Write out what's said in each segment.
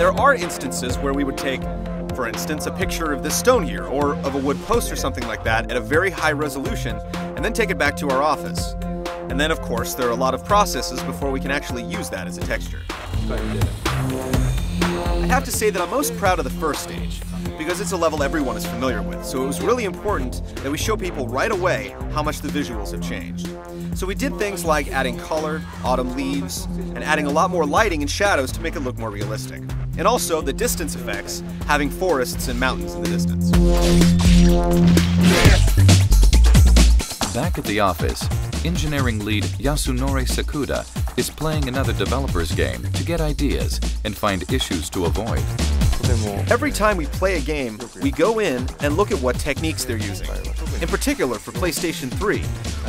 there are instances where we would take, for instance, a picture of this stone here, or of a wood post or something like that at a very high resolution, and then take it back to our office. And then, of course, there are a lot of processes before we can actually use that as a texture. I have to say that I'm most proud of the first stage, because it's a level everyone is familiar with, so it was really important that we show people right away how much the visuals have changed. So we did things like adding color, autumn leaves, and adding a lot more lighting and shadows to make it look more realistic. And also the distance effects, having forests and mountains in the distance. Back at the office, engineering lead Yasunori Sakuda is playing another developer's game to get ideas and find issues to avoid. Every time we play a game, we go in and look at what techniques they're using. In particular, for PlayStation 3,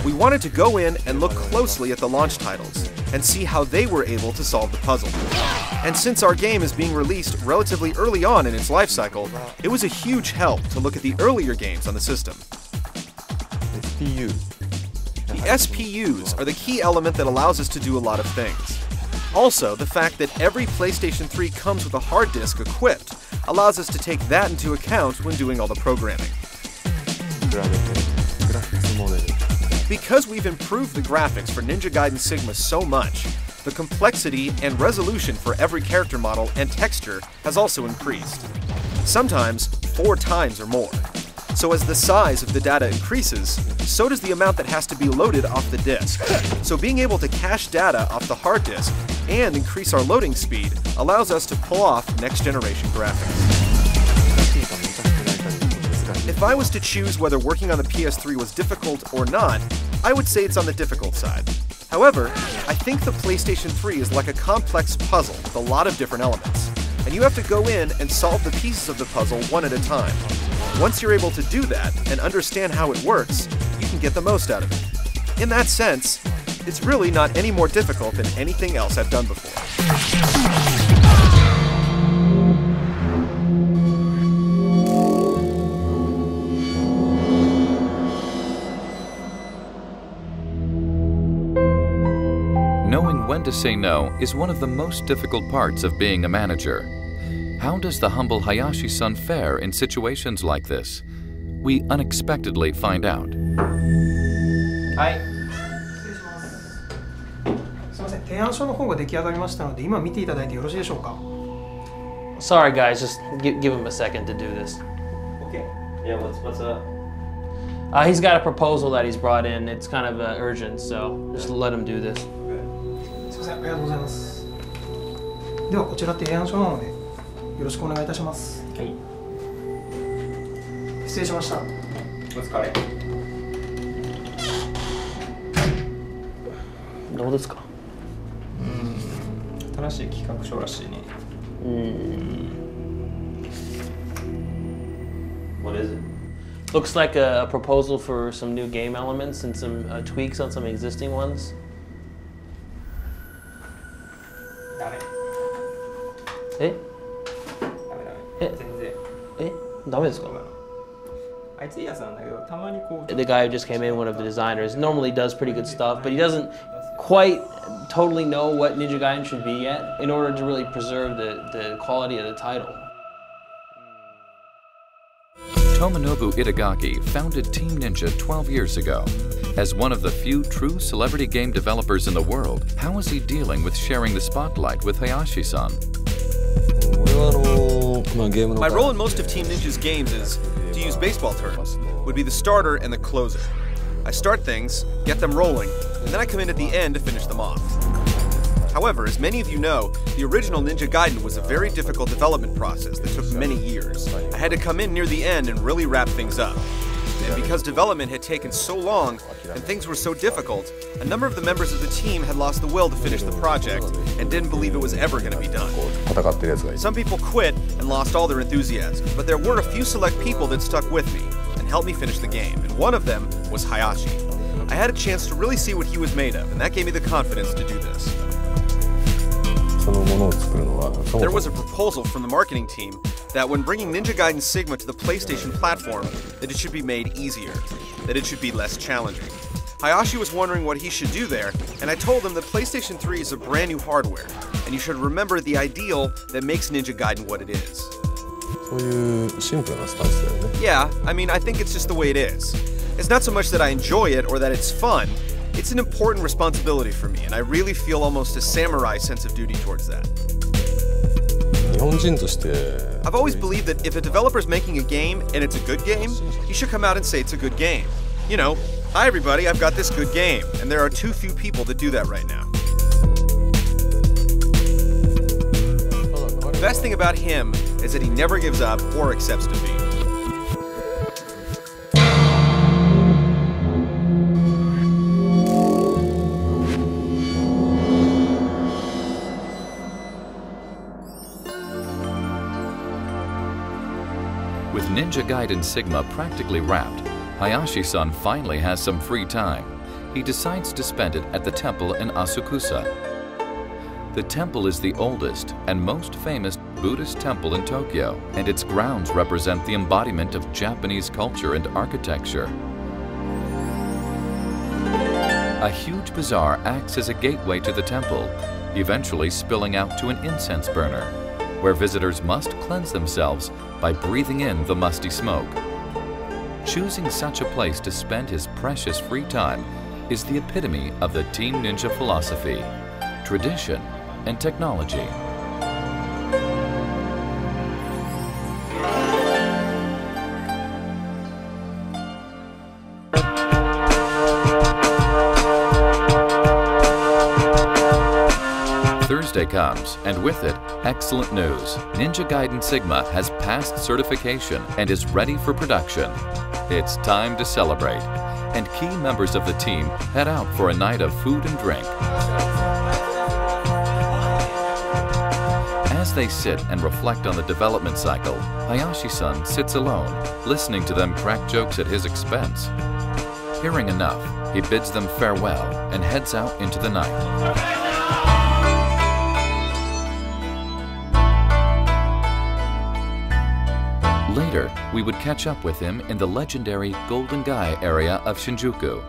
we wanted to go in and look closely at the launch titles and see how they were able to solve the puzzle. And since our game is being released relatively early on in its life cycle, it was a huge help to look at the earlier games on the system. The SPUs are the key element that allows us to do a lot of things. Also, the fact that every PlayStation 3 comes with a hard disk equipped allows us to take that into account when doing all the programming. Because we've improved the graphics for Ninja Gaiden Sigma so much, the complexity and resolution for every character model and texture has also increased. Sometimes 4 times or more. So as the size of the data increases, so does the amount that has to be loaded off the disk. So being able to cache data off the hard disk and increase our loading speed allows us to pull off next-generation graphics. If I was to choose whether working on the PS3 was difficult or not, I would say it's on the difficult side. However, I think the PlayStation 3 is like a complex puzzle with a lot of different elements, and you have to go in and solve the pieces of the puzzle one at a time. Once you're able to do that and understand how it works, you can get the most out of it. In that sense, it's really not any more difficult than anything else I've done before. Knowing when to say no is one of the most difficult parts of being a manager. How does the humble Hayashi-san fare in situations like this? We unexpectedly find out. Hi. Sorry guys, just give him a second to do this. Okay. Yeah, what's up? He's got a proposal that he's brought in. It's kind of urgent, so just let him do this. Okay. よろしくお願いいたします。はい。失礼しました。お疲れ。どうですか？新しい企画書らしいね。What is it? Looks like a proposal for some new game elements and some tweaks on some existing ones. ダメ。え？ The guy who just came in, one of the designers, normally does pretty good stuff, but he doesn't quite totally know what Ninja Gaiden should be yet in order to really preserve the quality of the title. Tomonobu Itagaki founded Team Ninja 12 years ago. As one of the few true celebrity game developers in the world, how is he dealing with sharing the spotlight with Hayashi-san? My role in most of Team Ninja's games is to use baseball terms, would be the starter and the closer. I start things, get them rolling, and then I come in at the end to finish them off. However, as many of you know, the original Ninja Gaiden was a very difficult development process that took many years. I had to come in near the end and really wrap things up. And because development had taken so long and things were so difficult, a number of the members of the team had lost the will to finish the project and didn't believe it was ever going to be done. Some people quit and lost all their enthusiasm, but there were a few select people that stuck with me and helped me finish the game, and one of them was Hayashi. I had a chance to really see what he was made of, and that gave me the confidence to do this. There was a proposal from the marketing team that when bringing Ninja Gaiden Sigma to the PlayStation platform, that it should be made easier, that it should be less challenging. Hayashi was wondering what he should do there, and I told him that PlayStation 3 is a brand new hardware, and you should remember the ideal that makes Ninja Gaiden what it is. そういうシンプルなスタンスだよね。 Yeah, I mean, I think it's just the way it is. It's not so much that I enjoy it or that it's fun, it's an important responsibility for me, and I really feel almost a samurai sense of duty towards that. 日本人として I've always believed that if a developer's making a game and it's a good game, he should come out and say it's a good game. You know, hi everybody, I've got this good game, and there are too few people that do that right now. The best thing about him is that he never gives up or accepts defeat. With Ninja Gaiden Sigma practically wrapped, Hayashi-san finally has some free time. He decides to spend it at the temple in Asakusa. The temple is the oldest and most famous Buddhist temple in Tokyo, and its grounds represent the embodiment of Japanese culture and architecture. A huge bazaar acts as a gateway to the temple, eventually spilling out to an incense burner, where visitors must cleanse themselves by breathing in the musty smoke. Choosing such a place to spend his precious free time is the epitome of the Team Ninja philosophy, tradition, and technology. Thursday comes, and with it, excellent news. Ninja Gaiden Sigma has passed certification and is ready for production. It's time to celebrate, and key members of the team head out for a night of food and drink. As they sit and reflect on the development cycle, Hayashi-san sits alone, listening to them crack jokes at his expense. Hearing enough, he bids them farewell and heads out into the night. Later, we would catch up with him in the legendary Golden Gai area of Shinjuku,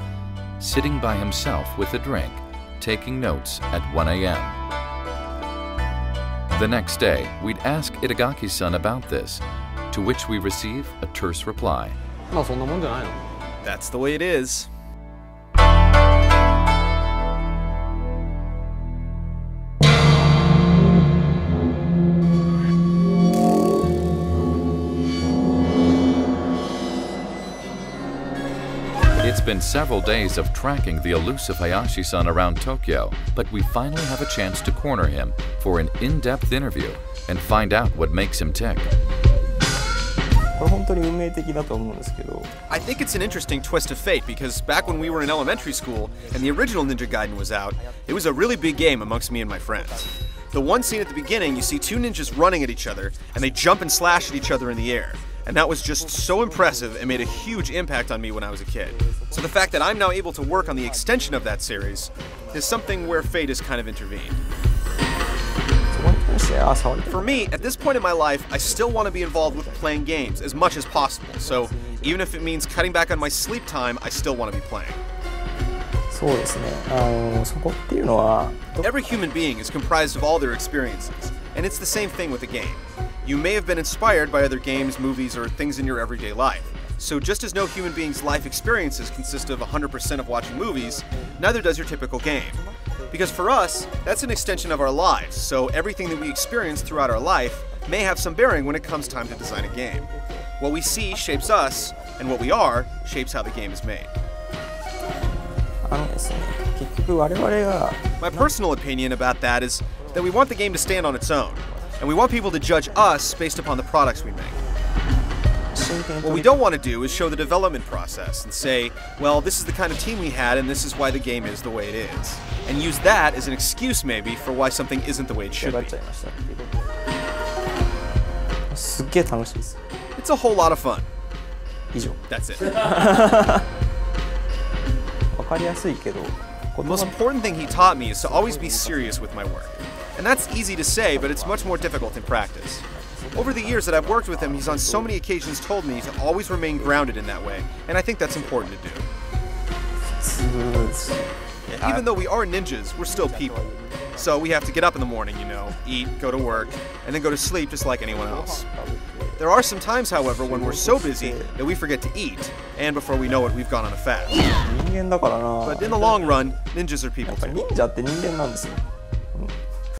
sitting by himself with a drink, taking notes at 1 a.m. The next day, we'd ask Itagaki-san about this, to which we receive a terse reply. まあそんなもんじゃないの。 That's the way it is. It's been several days of tracking the elusive Hayashi-san around Tokyo, but we finally have a chance to corner him for an in-depth interview and find out what makes him tick. これ本当に運命的だと思うんですけど。 I think it's an interesting twist of fate because back when we were in elementary school and the original Ninja Gaiden was out, it was a really big game amongst me and my friends. The one scene at the beginning, you see two ninjas running at each other and they jump and slash at each other in the air. And that was just so impressive and made a huge impact on me when I was a kid. So the fact that I'm now able to work on the extension of that series is something where fate has kind of intervened. そこに関しては触りたい。 For me, at this point in my life, I still want to be involved with playing games as much as possible. So even if it means cutting back on my sleep time, I still want to be playing. そうですね。そこっていうのは。 Every human being is comprised of all their experiences, and it's the same thing with a game. You may have been inspired by other games, movies, or things in your everyday life. So just as no human being's life experiences consist of 100% of watching movies, neither does your typical game. Because for us, that's an extension of our lives, so everything that we experience throughout our life may have some bearing when it comes time to design a game. What we see shapes us, and what we are shapes how the game is made. ですね、結局我々が My personal opinion about that is that we want the game to stand on its own, and we want people to judge us based upon the products we make. 真剣 What we don't want to do is show the development process and say, well, this is the kind of team we had and this is why the game is the way it is. And use that as an excuse maybe for why something isn't the way it と should がっ be. ちゃいましたっていうことすっげえ楽しいです。 It's a whole lot of fun. 以上。 That's it. わかりやすいけど、 The most important thing he taught me is to always be serious with my work. And that's easy to say, but it's much more difficult in practice. Over the years that I've worked with him, he's on so many occasions told me to always remain grounded in that way, and I think that's important to do. 普通です。Even though we are ninjas, we're still people. So we have to get up in the morning, you know, eat, go to work, and then go to sleep just like anyone else. There are some times, however, when we're so busy that we forget to eat, and before we know it, we've gone on a fast. 人間だからな。 But in the long run, ninjas are people やっぱ too. 忍者って人間なんですよ。